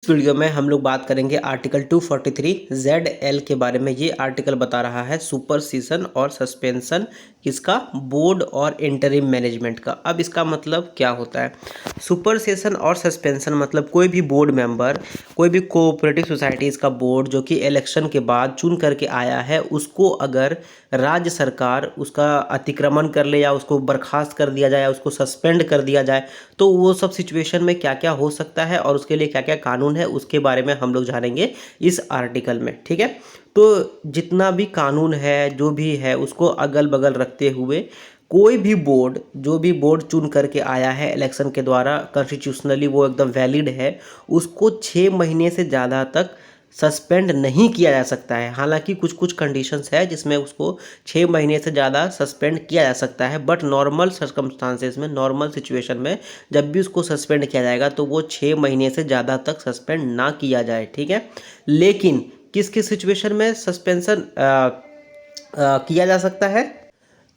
Video में हम लोग बात करेंगे आर्टिकल 243 ZL के बारे में। ये आर्टिकल बता रहा है सुपरसीशन और सस्पेंशन किसका, बोर्ड और इंटरिम मैनेजमेंट का। अब इसका मतलब क्या होता है? सुपरसेशन और सस्पेंशन मतलब कोई भी बोर्ड मेंबर, कोई भी कोऑपरेटिव सोसाइटीज़ का बोर्ड जो कि इलेक्शन के बाद चुन करके आया है, उसको अगर राज्य सरकार उसका अतिक्रमण कर ले या उसको बर्खास्त कर दिया जाए या उसको सस्पेंड कर दिया जाए, तो वो सब सिचुएशन में क्या क्या हो सकता है और उसके लिए क्या क्या कानून है, उसके बारे में हम लोग जानेंगे इस आर्टिकल में। ठीक है, तो जितना भी कानून है, जो भी है, उसको अगल बगल रखते हुए कोई भी बोर्ड, जो भी बोर्ड चुन करके आया है इलेक्शन के द्वारा, कॉन्स्टिट्यूशनली वो एकदम वैलिड है, उसको 6 महीने से ज़्यादा तक सस्पेंड नहीं किया जा सकता है। हालांकि कुछ कुछ कंडीशंस है जिसमें उसको 6 महीने से ज़्यादा सस्पेंड किया जा सकता है, बट नॉर्मल सर्कमस्टांसेस में, नॉर्मल सिचुएशन में जब भी उसको सस्पेंड किया जाएगा तो वो 6 महीने से ज़्यादा तक सस्पेंड ना किया जाए। ठीक है, लेकिन किस किस सिचुएशन में सस्पेंशन किया जा सकता है?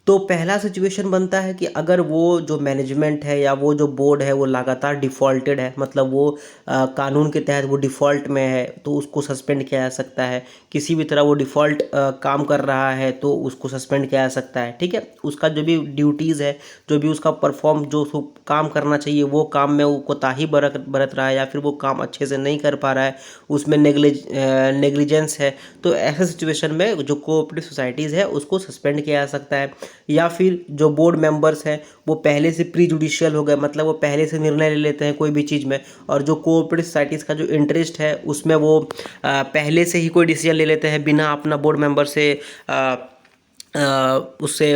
तो पहला सिचुएशन बनता है कि अगर वो जो मैनेजमेंट है या वो जो बोर्ड है वो लगातार डिफ़ॉल्टेड है, मतलब वो कानून के तहत वो डिफ़ॉल्ट में है, तो उसको सस्पेंड किया जा सकता है। किसी भी तरह वो डिफ़ॉल्ट काम कर रहा है तो उसको सस्पेंड किया जा सकता है। ठीक है, उसका जो भी ड्यूटीज़ है, जो भी उसका परफॉर्म, जो उसको काम करना चाहिए वो काम में वो कोताही बरत रहा है या फिर वो काम अच्छे से नहीं कर पा रहा है, उसमें नेग्लिजेंस है, तो ऐसे सिचुएशन में जो कोऑपरेटिव सोसाइटीज़ है उसको सस्पेंड किया जा सकता है। या फिर जो बोर्ड मेंबर्स हैं वो पहले से प्री जुडिशियल हो गए, मतलब वो पहले से निर्णय ले लेते हैं कोई भी चीज़ में, और जो कोऑपरेटिव सोसाइटीज़ का जो इंटरेस्ट है उसमें वो पहले से ही कोई डिसीजन ले लेते हैं बिना अपना बोर्ड मेंबर से उससे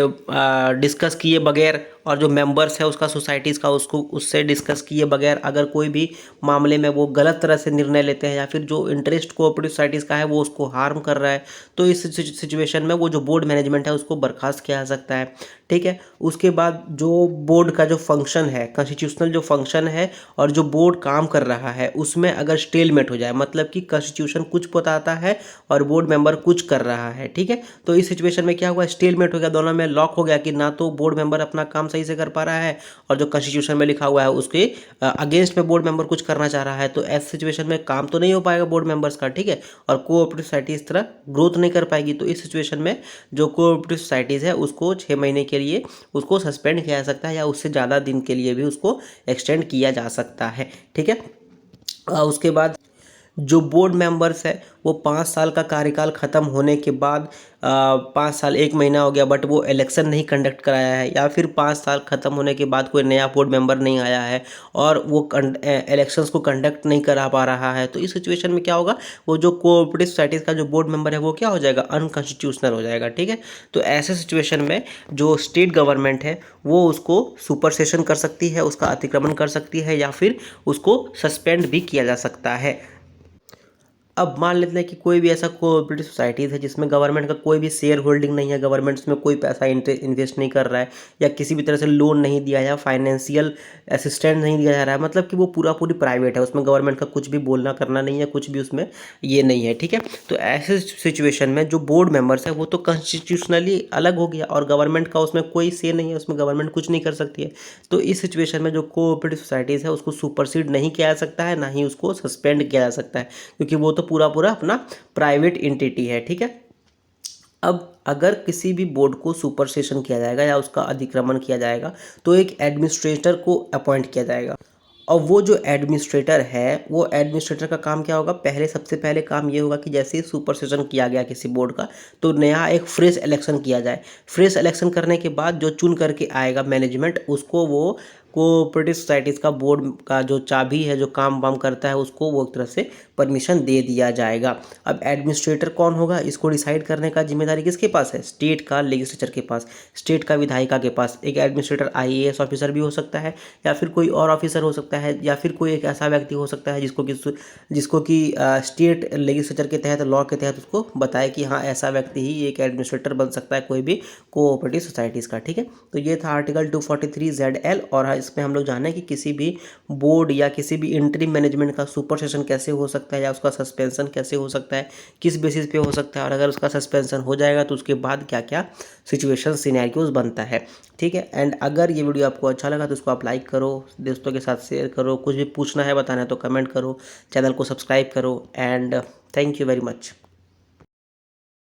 डिस्कस किए बगैर, और जो मेंबर्स है उसका सोसाइटीज़ का उसको उससे डिस्कस किए बगैर अगर कोई भी मामले में वो गलत तरह से निर्णय लेते हैं या फिर जो इंटरेस्ट कोऑपरेटिव सोसाइटीज़ का है वो उसको हार्म कर रहा है, तो इस सिचुएशन में वो जो बोर्ड मैनेजमेंट है उसको बर्खास्त किया जा सकता है। ठीक है, उसके बाद जो बोर्ड का जो फंक्शन है, कॉन्स्टिट्यूशनल जो फंक्शन है और जो बोर्ड काम कर रहा है उसमें अगर स्टेलमेट हो जाए, मतलब कि कॉन्स्टिट्यूशन कुछ बताता है और बोर्ड मेंबर कुछ कर रहा है, ठीक है, तो इस सिचुएशन में क्या हुआ, स्टेलमेट हो गया, दोनों में लॉक हो गया कि ना तो बोर्ड मेंबर अपना काम सही से कर पा रहा है और जो कॉन्स्टिट्यूशन में लिखा हुआ है उसके अगेंस्ट में बोर्ड मेंबर कुछ करना चाह रहा है, तो ऐसे सिचुएशन में काम तो नहीं हो पाएगा बोर्ड मेंबर्स का। ठीक है, और कोऑपरेटिव सोसाइटी इस तरह ग्रोथ नहीं कर पाएगी। तो इस सिचुएशन में जो कोऑपरेटिव सोसाइटीज़ है उसको 6 महीने के लिए उसको सस्पेंड किया जा सकता है या उससे ज़्यादा दिन के लिए भी उसको एक्सटेंड किया जा सकता है। ठीक है, उसके बाद जो बोर्ड मेंबर्स है वो 5 साल का कार्यकाल ख़त्म होने के बाद 5 साल 1 महीना हो गया बट वो इलेक्शन नहीं कंडक्ट कराया है, या फिर 5 साल ख़त्म होने के बाद कोई नया बोर्ड मेंबर नहीं आया है और वो इलेक्शंस को कंडक्ट नहीं करा पा रहा है, तो इस सिचुएशन में क्या होगा, वो जो कोऑपरेटिव सोसाइटीज़ का जो बोर्ड मेंबर है वो क्या हो जाएगा, अनकॉन्स्टिट्यूशनल हो जाएगा। ठीक है, तो ऐसे सिचुएशन में जो स्टेट गवर्नमेंट है वो उसको सुपर सेशन कर सकती है, उसका अतिक्रमण कर सकती है या फिर उसको सस्पेंड भी किया जा सकता है। अब मान लेते हैं कि कोई भी ऐसा कोऑपरेटिव सोसाइटीज़ है जिसमें गवर्नमेंट का कोई भी शेयर होल्डिंग नहीं है, गवर्नमेंट उसमें कोई पैसा इन्वेस्ट नहीं कर रहा है या किसी भी तरह से लोन नहीं दिया या फाइनेंशियल असिस्टेंस नहीं दिया जा रहा है, मतलब कि वो पूरा पूरी प्राइवेट है, उसमें गवर्नमेंट का कुछ भी बोलना करना नहीं है, कुछ भी उसमें ये नहीं है। ठीक है, तो ऐसे सिचुएशन में जो बोर्ड मेंबर्स है वो तो कॉन्स्टिट्यूशनली अलग हो गया और गवर्नमेंट का उसमें कोई से नहीं है, उसमें गवर्नमेंट कुछ नहीं कर सकती है। तो इस सिचुएशन में जो कोऑपरेटिव सोसाइटीज़ है उसको सुपरसीड नहीं किया जा सकता है, ना ही उसको सस्पेंड किया जा सकता है, क्योंकि वो तो पूरा पूरा अपना प्राइवेट एंटिटी है। ठीक है, अब अगर किसी भी बोर्ड को सुपर सेशन किया जाएगा या उसका अधिक्रमण किया जाएगा तो एक एडमिनिस्ट्रेटर को अपॉइंट किया जाएगा, और वो जो एडमिनिस्ट्रेटर है वो एडमिनिस्ट्रेटर का काम क्या होगा, पहले सबसे पहले काम ये होगा कि जैसे ही सुपर सेशन किया गया किसी बोर्ड का तो नया एक फ्रेश इलेक्शन किया जाए। फ्रेश इलेक्शन करने के बाद जो चुन करके आएगा मैनेजमेंट, उसको वो कोऑपरेटिव सोसाइटीज़ का बोर्ड का जो चाबी है, जो काम वाम करता है, उसको वो एक तरह से परमिशन दे दिया जाएगा। अब एडमिनिस्ट्रेटर कौन होगा, इसको डिसाइड करने का जिम्मेदारी किसके पास है, स्टेट का लेजिस्लेचर के पास, स्टेट का विधायिका के पास। एक एडमिनिस्ट्रेटर IAS ऑफिसर भी हो सकता है या फिर कोई और ऑफिसर हो सकता है, या फिर कोई एक ऐसा व्यक्ति हो सकता है जिसको कि स्टेट लेजिस्लेचर के तहत, लॉ के तहत उसको बताए कि हाँ ऐसा व्यक्ति ही एक एडमिनिस्ट्रेटर बन सकता है कोई भी कोऑपरेटिव सोसाइटीज़ का। ठीक है, तो ये था आर्टिकल 243 ZL, और इसमें हम लोग जाने कि किसी भी बोर्ड या किसी भी इंटरिम मैनेजमेंट का सुपर सेशन कैसे हो सकता है या उसका सस्पेंशन कैसे हो सकता है, किस बेसिस पे हो सकता है, और अगर उसका सस्पेंशन हो जाएगा तो उसके बाद क्या क्या सिचुएशन सिनेरियोज बनता है। ठीक है। एंड अगर ये वीडियो आपको अच्छा लगा तो उसको आप लाइक करो, दोस्तों के साथ शेयर करो, कुछ भी पूछना है बताना है तो कमेंट करो, चैनल को सब्सक्राइब करो and thank you very much.